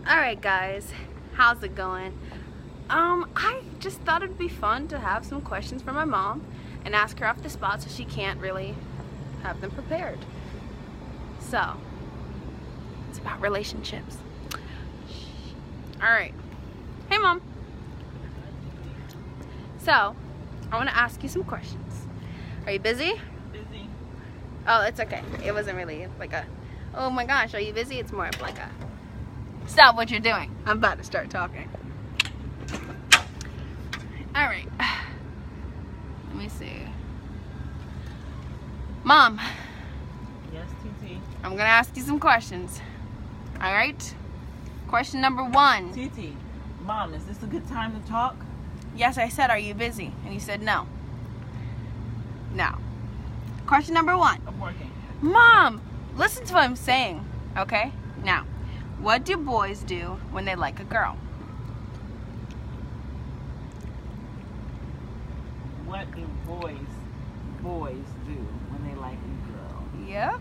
Alright guys, how's it going? I just thought it'd be fun to have some questions for my mom and ask her off the spot so she can't really have them prepared. So, it's about relationships. Alright. Hey Mom. So, I want to ask you some questions. Are you busy? Busy. Oh, it's okay. It wasn't really like a, oh my gosh, are you busy? It's more of like a, stop what you're doing. I'm about to start talking. Alright. Let me see. Mom. Yes, TT. I'm gonna ask you some questions. Alright? Question number 1. TT, Mom, is this a good time to talk? Yes, I said, are you busy? And you said no. Now, question number 1. I'm working. Mom, listen to what I'm saying, okay? Now, what do boys do when they like a girl? What do boys do when they like a girl? Yeah?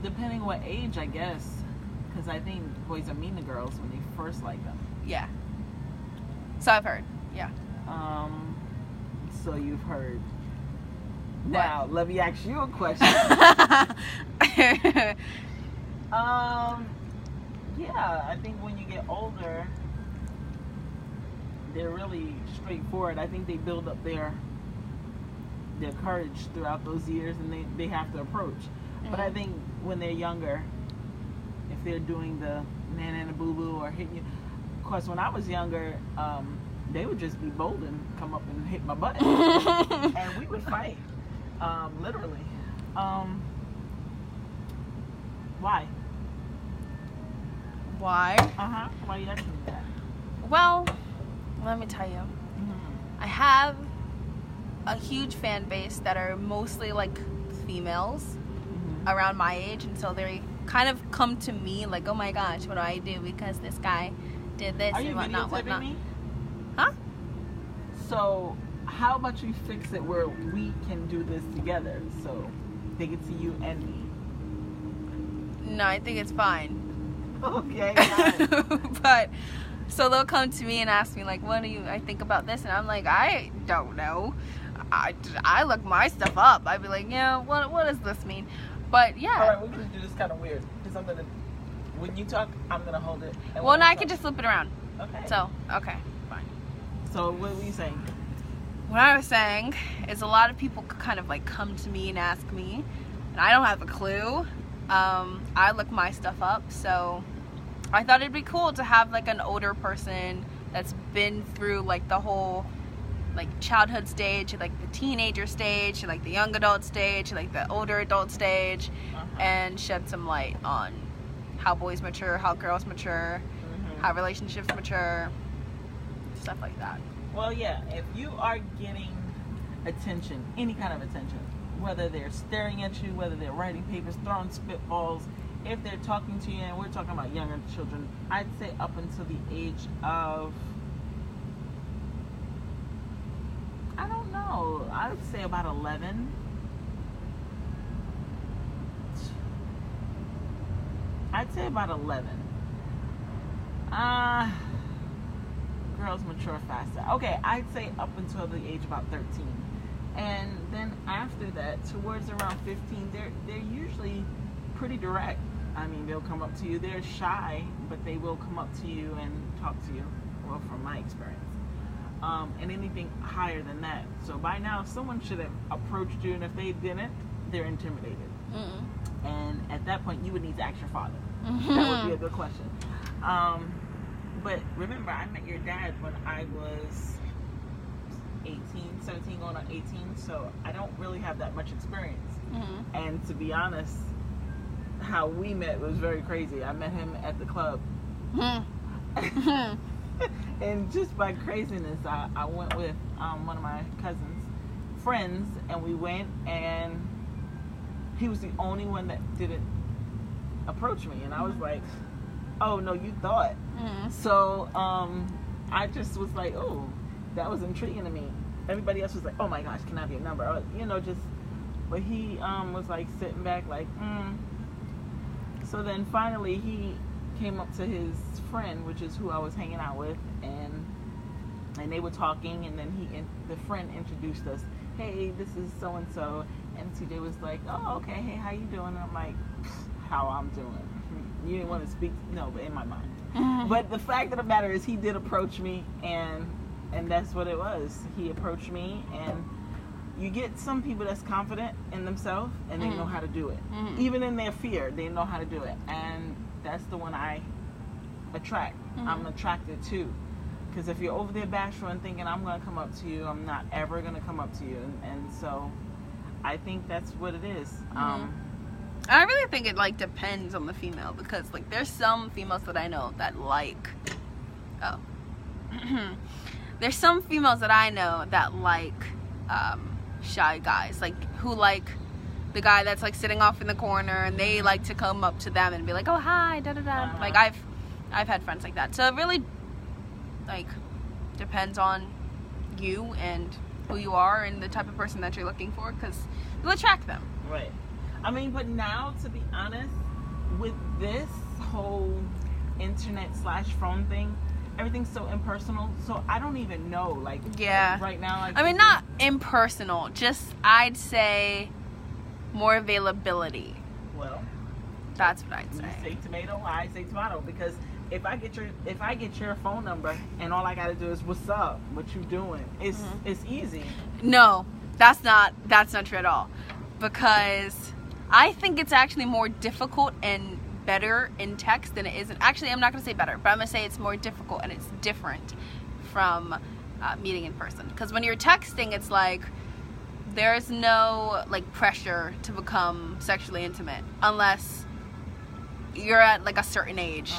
Depending what age, I guess. Because I think boys are mean to girls when they first like them. Yeah. So I've heard. Yeah. So you've heard. Now, let me ask you a question. Yeah, I think when you get older, they're really straightforward. I think they build up their courage throughout those years, and they have to approach. But I think when they're younger, if they're doing the man and a boo-boo or hitting you, of course, when I was younger, they would just be bold and come up and hit my butt, and we would fight, literally. Why? Why? Why are you asking me that? Well, let me tell you. I have a huge fan base that are mostly like females around my age, and so they kind of come to me like, oh my gosh, what do I do because this guy did this and whatnot, whatnot. Me? Huh? So how about you fix it where we can do this together so they can see you and me? No, I think it's fine. Okay. But so they'll come to me and ask me like, what do you I think about this? And I'm like, I don't know. I look my stuff up. I'd be like, yeah, what does this mean? But yeah. All right, we're gonna do this kind of weird because I'm gonna, when you talk, I'm gonna hold it. Well, no, I can just flip it around. Okay. So okay, fine. So what were you saying? What I was saying is a lot of people kind of like come to me and ask me, and I don't have a clue. I look my stuff up, so I thought it'd be cool to have like an older person that's been through like the whole like childhood stage, like the teenager stage, like the young adult stage, like the older adult stage, and shed some light on how boys mature, how girls mature, how relationships mature, stuff like that. Well, yeah, if you are getting attention, any kind of attention, whether they're staring at you, whether they're writing papers, throwing spitballs, if they're talking to you, and we're talking about younger children, I'd say up until the age of, I don't know, I would say about 11. I'd say about 11. Girls mature faster. Okay, I'd say up until the age about 13. And then after that, towards around 15, they're usually pretty direct. I mean, they'll come up to you. They're shy, but they will come up to you and talk to you. Well, from my experience. And anything higher than that. So by now, someone should have approached you, and if they didn't, they're intimidated. And at that point, you would need to ask your father. That would be a good question. But remember, I met your dad when I was 17 going on 18, so I don't really have that much experience. And to be honest, how we met was very crazy. I met him at the club. And just by craziness, I went with one of my cousin's friends, and we went, and he was the only one that didn't approach me, and I was like, oh no, you thought. So I just was like, oh, that was intriguing to me. Everybody else was like, oh my gosh, can I have your number? Or, just But he was like sitting back like, So then finally he came up to his friend, which is who I was hanging out with, and they were talking, and then the friend introduced us. Hey, this is so and so, and TJ was like, oh, okay, hey, how you doing? And I'm like, how I'm doing? You didn't want to speak, no, but in my mind. But the fact of the matter is, he did approach me, and that's what it was. He approached me, and you get some people that's confident in themselves, and they know how to do it. Even in their fear, they know how to do it, and that's the one I attract. I'm attracted to. Because if you're over there bashful and thinking, I'm going to come up to you, I'm not ever going to come up to you. And so I think that's what it is. I really think it, like, depends on the female. Because, like, there's some females that I know that like... Oh. There's some females that I know that like shy guys. Like, who like the guy that's, like, sitting off in the corner. And they like to come up to them and be like, oh, hi, da-da-da. Like, I've had friends like that. So it really... like, depends on you and who you are and the type of person that you're looking for, because you'll attract them. Right. I mean, but now, to be honest, with this whole internet/phone thing, everything's so impersonal, so I don't even know, like, right now. Like, I mean, not impersonal, just, I'd say, more availability. Well, that's what I'd say. You say tomato, I say tomato, because if I get your phone number and all I gotta do is what's up, what you doing, it's easy. No, that's not true at all, because I think it's actually more difficult and better in text than it is. Actually, I'm not gonna say better, but I'm gonna say it's more difficult and it's different from meeting in person. Because when you're texting, it's like there's no, like, pressure to become sexually intimate unless you're at, like, a certain age.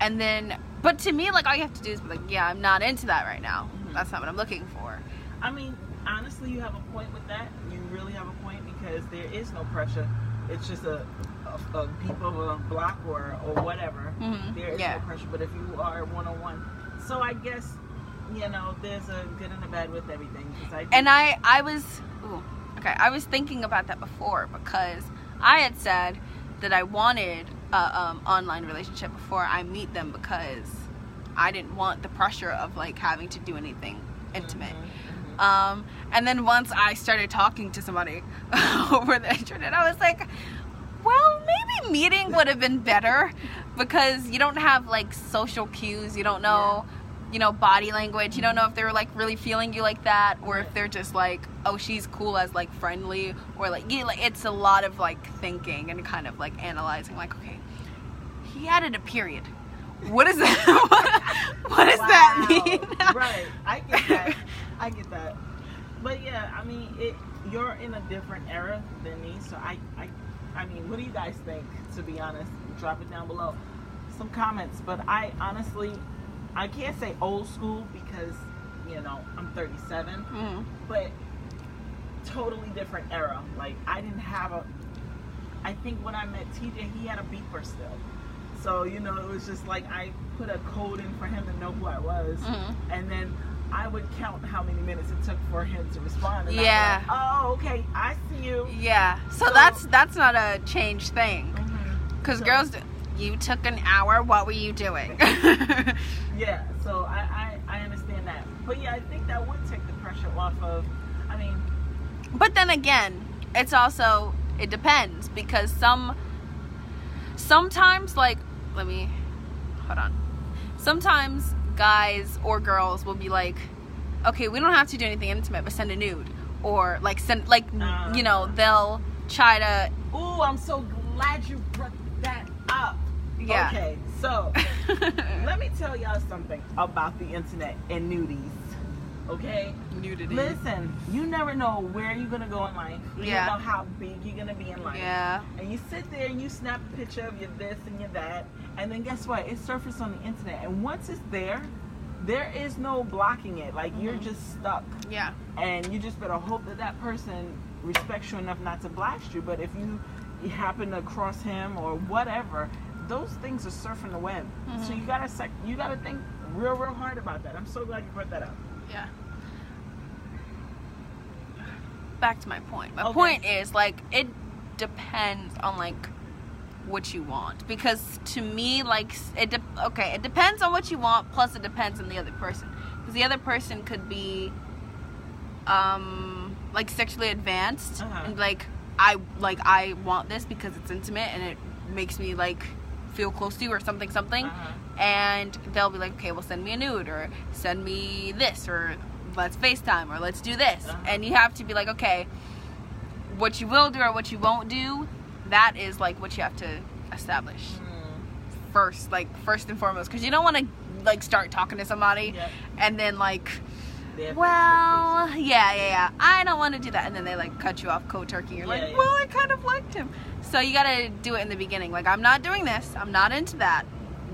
And then, but to me, like, all you have to do is be like, yeah, I'm not into that right now. That's not what I'm looking for. I mean, honestly, you have a point with that. You really have a point, because there is no pressure. It's just a beep of a block or whatever. There is no pressure. But if you are one-on-one, so I guess, you know, there's a good and a bad with everything. I was thinking about that before, because I had said that I wanted online relationship before I meet them, because I didn't want the pressure of, like, having to do anything intimate. And then once I started talking to somebody over the internet, I was like, well, maybe meeting would have been better, because you don't have, like, social cues. You don't know, you know, body language. You don't know if they're, like, really feeling you like that, or if they're just like, oh, she's cool as, like, friendly, or like, it's a lot of, like, thinking and kind of, like, analyzing, like, okay, he added a period. What is that? what does that mean? Right. I get that. But yeah, I mean, you're in a different era than me, so I mean, what do you guys think, to be honest? Drop it down below. Some comments. But I honestly, I can't say old school, because, you know, I'm 37, but totally different era. Like, I didn't have I think when I met TJ, he had a beeper still. So, you know, it was just like I put a code in for him to know who I was. And then I would count how many minutes it took for him to respond. And I was like, oh, okay, I see you. Yeah. So that's not a change thing. Because girls, you took an hour, what were you doing? Yeah, so I understand that. But yeah, I think that would take the pressure off of, I mean. But then again, it's also, it depends, because sometimes, like, sometimes guys or girls will be like, okay, we don't have to do anything intimate, but send a nude, or like you know, they'll try to. Ooh, I'm so glad you brought that up. Yeah. Okay, so let me tell y'all something about the internet and nudies. Okay? Nudity. Listen, you never know where you're gonna go in life. You Yeah. don't know how big you're gonna be in life. Yeah. And you sit there and you snap a picture of your this and your that, and then guess what? It surfaces on the internet. And once it's there is no blocking it. Like, you're just stuck. Yeah. And you just better hope that that person respects you enough not to blast you. But if you happen to cross him or whatever, those things are surfing the web. So you gotta think real hard about that. I'm so glad you brought that up. Yeah. back to my point. My Okay. point is, like, it depends on, like, what you want. Because to me, like, it depends on what you want, plus it depends on the other person. Because the other person could be, like, sexually advanced, and, like, I want this because it's intimate and it makes me, like, feel close to you or something, and they'll be like, okay, well, send me a nude, or send me this, or let's FaceTime, or let's do this. And you have to be like, okay, what you will do or what you won't do, that is, like, what you have to establish first and foremost, because you don't want to, like, start talking to somebody and then, like, well, yeah, I don't want to do that, and then they, like, cut you off cold turkey. You're like, well, I kind of liked him. So you gotta do it in the beginning, like, I'm not doing this, I'm not into that,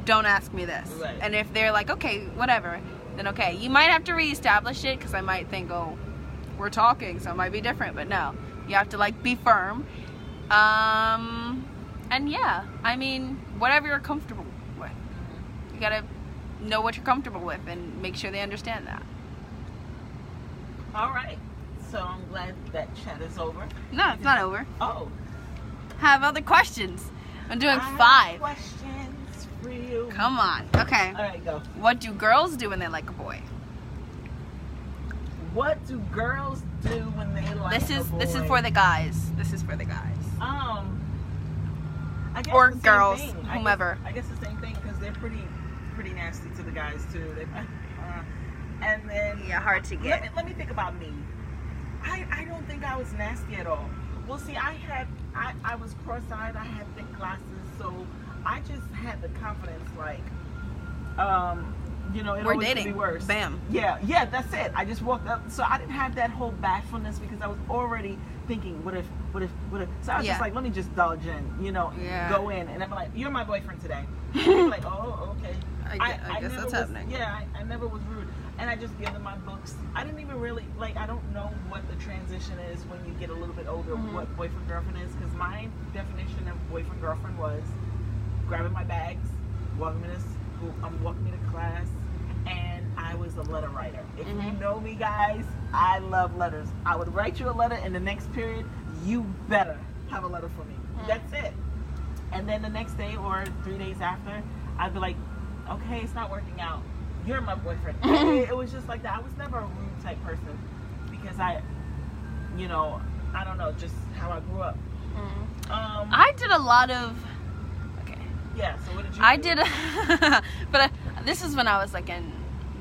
don't ask me this. And if they're like, okay, whatever, then okay, you might have to reestablish it, because I might think, oh, we're talking, so it might be different. But no, you have to, like, be firm. And yeah, I mean, whatever you're comfortable with, you gotta know what you're comfortable with and make sure they understand that. All right, so I'm glad that chat is over. No, it's not over. Oh, Have other questions. I'm doing I 5. have questions for you. Come on. Okay. All right, go. What do girls do when they like a boy? What do girls do when they like This is a boy? this is for the guys. This is for the guys. I guess Or the same girls, thing. whomever. I guess the same thing, because they're pretty nasty to the guys too. And then Hard to get. Let me think about me. I don't think I was nasty at all. Well, see, I was cross-eyed. I had thick glasses, so I just had the confidence, like, you know, it We're always could dating. be worse. Bam. Yeah, that's it. I just walked up, so I didn't have that whole bashfulness, because I was already thinking, what if? So I was just like, let me just dodge in, you know, go in, and I'm like, you're my boyfriend today. I'm like, oh, okay. I guess that's happening. Yeah, I never was rude. And I just give them my books. I didn't even really, like, I don't know what the transition is when you get a little bit older, what boyfriend, girlfriend is, because my definition of boyfriend, girlfriend was grabbing my bags, walking me to class, and I was a letter writer. If you know me, guys, I love letters. I would write you a letter, in the next period, you better have a letter for me. That's it. And then the next day or 3 days after, I'd be like, okay, it's not working out. You're my boyfriend. It was just like that. I was never a rude type person, because I don't know, just how I grew up. I did a lot of. Okay. Yeah. So what did you? I do? did, but this is when I was, like, in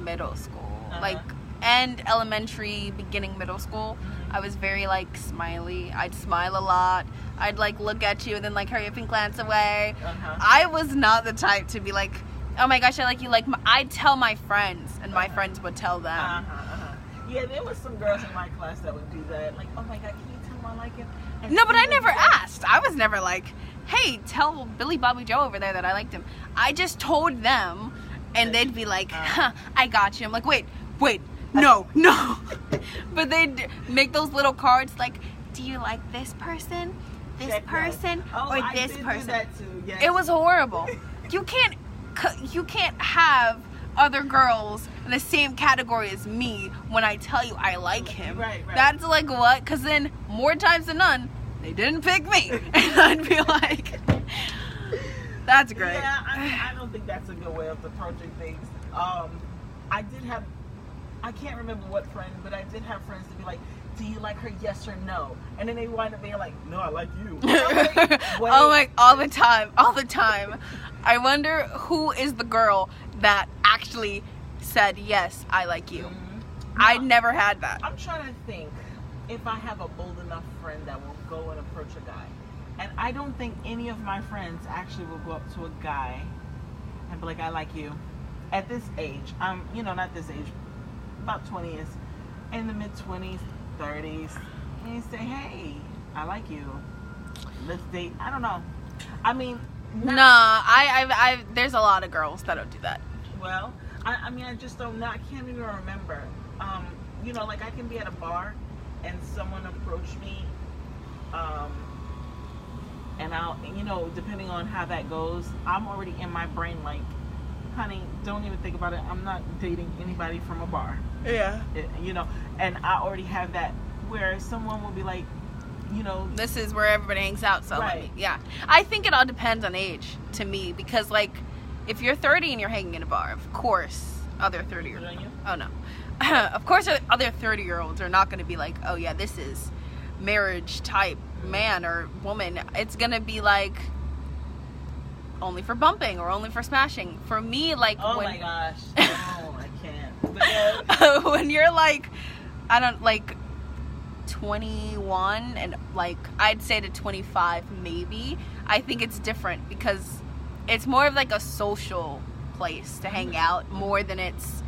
middle school, like, and elementary, beginning middle school. I was very, like, smiley. I'd smile a lot. I'd, like, look at you and then, like, hurry up and glance away. I was not the type to be like, oh my gosh, I like you. Like, I'd tell my friends, and my friends would tell them. Yeah, there was some girls in my class that would do that. Like, oh my God, can you tell him I like him? And No, but I never asked. I was never like, hey, tell Billy Bobby Joe over there that I liked him. I just told them, and they'd be like, huh, I got you. I'm like, wait, no. But they'd make those little cards like, do you like this person, this person, or this person? Do that too. Yes. It was horrible. You can't have other girls in the same category as me when I tell you I like him. Right. That's like what? Because then more times than none, they didn't pick me, and I'd be like, that's great. Yeah, I don't think that's a good way of approaching things. I can't remember what friend, but I did have friends to be like, do you like her, yes or no? And then they wind up being like, no, I like you. Oh my, all the time. I wonder who is the girl that actually said, yes, I like you. I never had that. I'm trying to think if I have a bold enough friend that will go and approach a guy. And I don't think any of my friends actually will go up to a guy and be like, I like you. At this age, not this age, about 20s, in the mid-20s, 30s, and you say, hey, I like you. Let's date. I don't know. I mean, I there's a lot of girls that don't do that. Well, I just don't know. I can't even remember. Like, I can be at a bar and someone approach me, and I'll, depending on how that goes, I'm already in my brain like, honey, don't even think about it. I'm not dating anybody from a bar. Yeah. And I already have that where someone will be like, you know, this is where everybody hangs out, so let Right. me, yeah. I think it all depends on age, to me, because, like, if you're 30 and you're hanging in a bar, of course, other 30-year-olds, on you? oh, no. Of course, other 30-year-olds are not going to be like, oh, yeah, this is marriage type man or woman. It's going to be, like, only for bumping or only for smashing. For me, like, Oh when... my gosh. Oh, I can't. But, when you're, like, I don't, like... 21 and like I'd say to 25 maybe, I think it's different because it's more of like a social place to hang out more than it's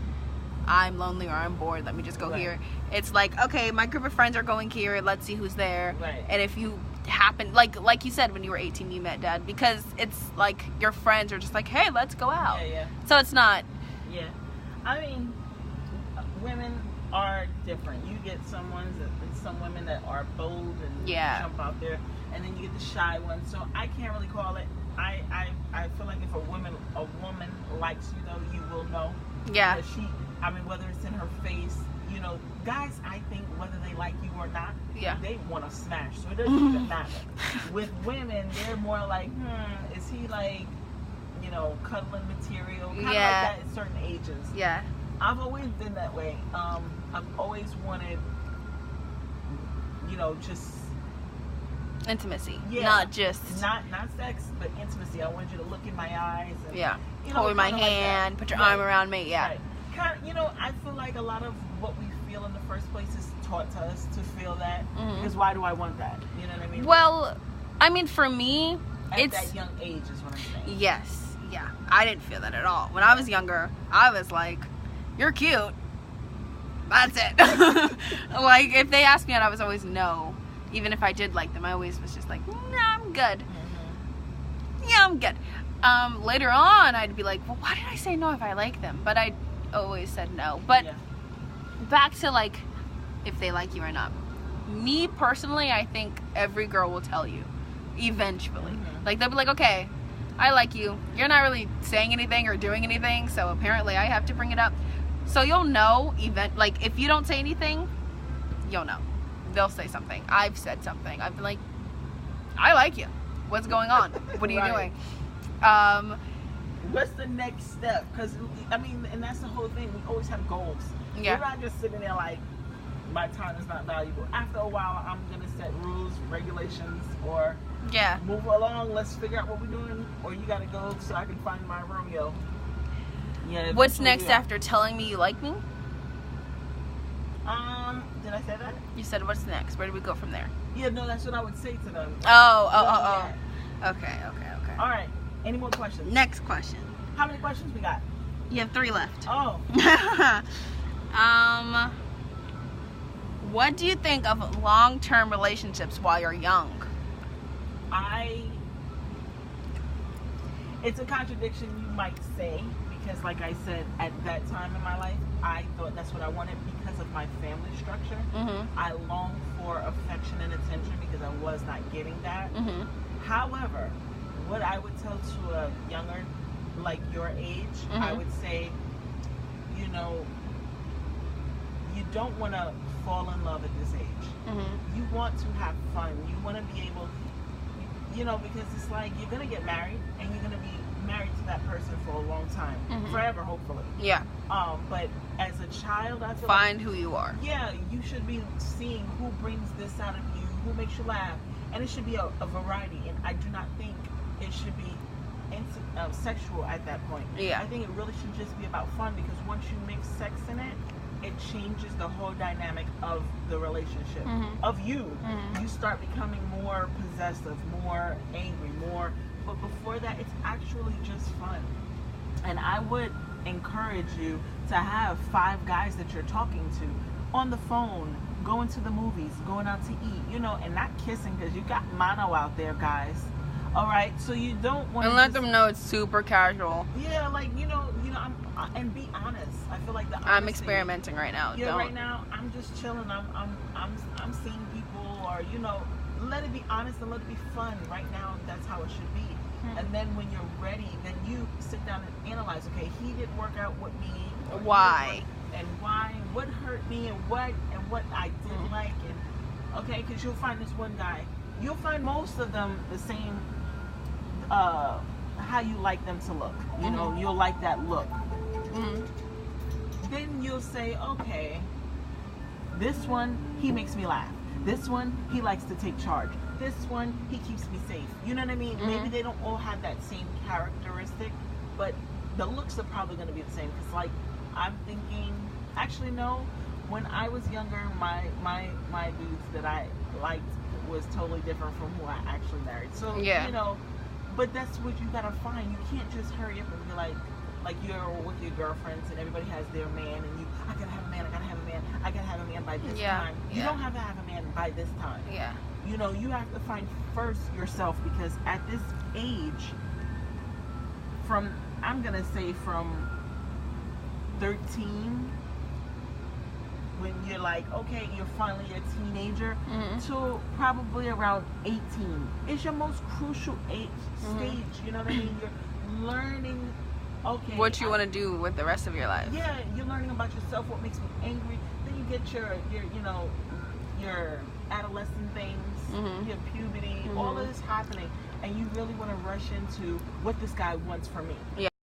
I'm lonely or I'm bored, let me just go Right. here. It's like, okay, my group of friends are going here, let's see who's there. Right. And if you happen, like you said, when you were 18 you met Dad, because it's like your friends are just like, hey, let's go out. yeah. So it's not, Yeah. I mean, women are different. You get some women that are bold and Yeah. jump out there, and then you get the shy ones. So I can't really call it. I feel like if a woman likes you though, you will know. yeah, Because whether it's in her face, you know, guys, I think whether they like you or not, Yeah. they want to smash. So it doesn't even matter. With women, they're more like, is he like, you know, cuddling material? Kind of Yeah. like that at certain ages. yeah, I've always been that way. I've always wanted, you know, just intimacy, Yeah. not just not sex, but intimacy. I wanted you to look in my eyes. And, yeah, you know, hold my kinda like that. hand, put your Right. arm around me, yeah. Right. Kind of, you know, I feel like a lot of what we feel in the first place is taught to us to feel that. Mhm. Because why do I want that? You know what I mean? Well, I mean, for me, at it's that young age is what I'm saying. yes, yeah. I didn't feel that at all. When I was younger, I was like, "You're cute." That's it. Like if they asked me out, I was always no. Even if I did like them, I always was just like, "Nah, I'm good." Mhm. Yeah, I'm good. Later on, I'd be like, well, why did I say no if I like them? But I always said no. But Yeah. back to like, if they like you or not. Me personally, I think every girl will tell you, eventually. Mhm. Like they'll be like, okay, I like you. You're not really saying anything or doing anything, so apparently I have to bring it up. So you'll know, like if you don't say anything, you'll know. They'll say something. I've said something. I've been like, I like you. What's going on? What are you Right. doing? What's the next step? Because I mean, and that's the whole thing. We always have goals. Yeah. We're not just sitting there like, my time is not valuable. After a while, I'm gonna set rules, regulations, or Yeah. move along. Let's figure out what we're doing, or you gotta go so I can find my Romeo. Yeah. What's that's what next we are. after telling me you like me? Did I say that? You said what's next? Where do we go from there? Yeah, no, that's what I would say to them. Oh. Okay. All right. Any more questions? Next question. How many questions we got? You have 3 left. Oh, What do you think of long-term relationships while you're young? It's a contradiction you might say, because like I said, at that time in my life, I thought that's what I wanted because of my family structure. Mm-hmm. I longed for affection and attention because I was not getting that. Mm-hmm. However, what I would tell to a younger, like your age, I Mhm. would say, you know, you don't want to fall in love at this age. Mm-hmm. You want to have fun. You want to be able, you know, because it's like you're going to get married and you're going to be married to that person for a long time. Mhm. Forever, hopefully. Yeah. But as a child, I feel Find who you are. like, yeah, you should be seeing who brings this out of you, who makes you laugh. And it should be a variety. And I do not think it should be sexual at that point. Yeah. I think it really should just be about fun, because once you mix sex in it, it changes the whole dynamic of the relationship. Mhm. Of you. Mhm. You start becoming more possessive, more angry, more. But before that, it's actually just fun. And I would encourage you to have 5 guys that you're talking to on the phone, going to the movies, going out to eat, you know, and not kissing, because you got mono out there, guys. All right, so you don't want And let them know it's super casual. Yeah, like and be honest. I feel like I'm honesty- experimenting right now. Yeah, Don't. right now I'm just chilling. I'm seeing people, or let it be honest and let it be fun. Right now, that's how it should be. And then when you're ready, then you sit down and analyze. Okay, he didn't work out with me. Or he Why? didn't work- and why? What hurt me? And what I didn't like? And Okay, because you'll find this one guy. You'll find most of them the same. How you like them to look. You know, you'll like that look. Then you'll say, okay, this one, he makes me laugh. This one, he likes to take charge. This one, he keeps me safe. You know what I mean? Maybe they don't all have that same characteristic, but the looks are probably going to be the same. Because, like, I'm thinking, actually, no. When I was younger, my dudes that I liked was totally different from who I actually married. So, you know, but that's what you got to find. You can't just hurry up and be like you're with your girlfriends and everybody has their man and you, I gotta have a man, I gotta have a man, I gotta have a man by this time. You don't have to have a man by this time. You know, you have to find first yourself, because at this age, from, I'm gonna say from 13, when you're like, okay, you're finally a teenager, to probably around 18 is your most crucial stage. You know what I mean? You're learning, okay, what you want to do with the rest of your life. Yeah, you're learning about yourself, what makes me angry. Then you get your you know, your adolescent things, your puberty, all of this happening, and you really want to rush into what this guy wants from me.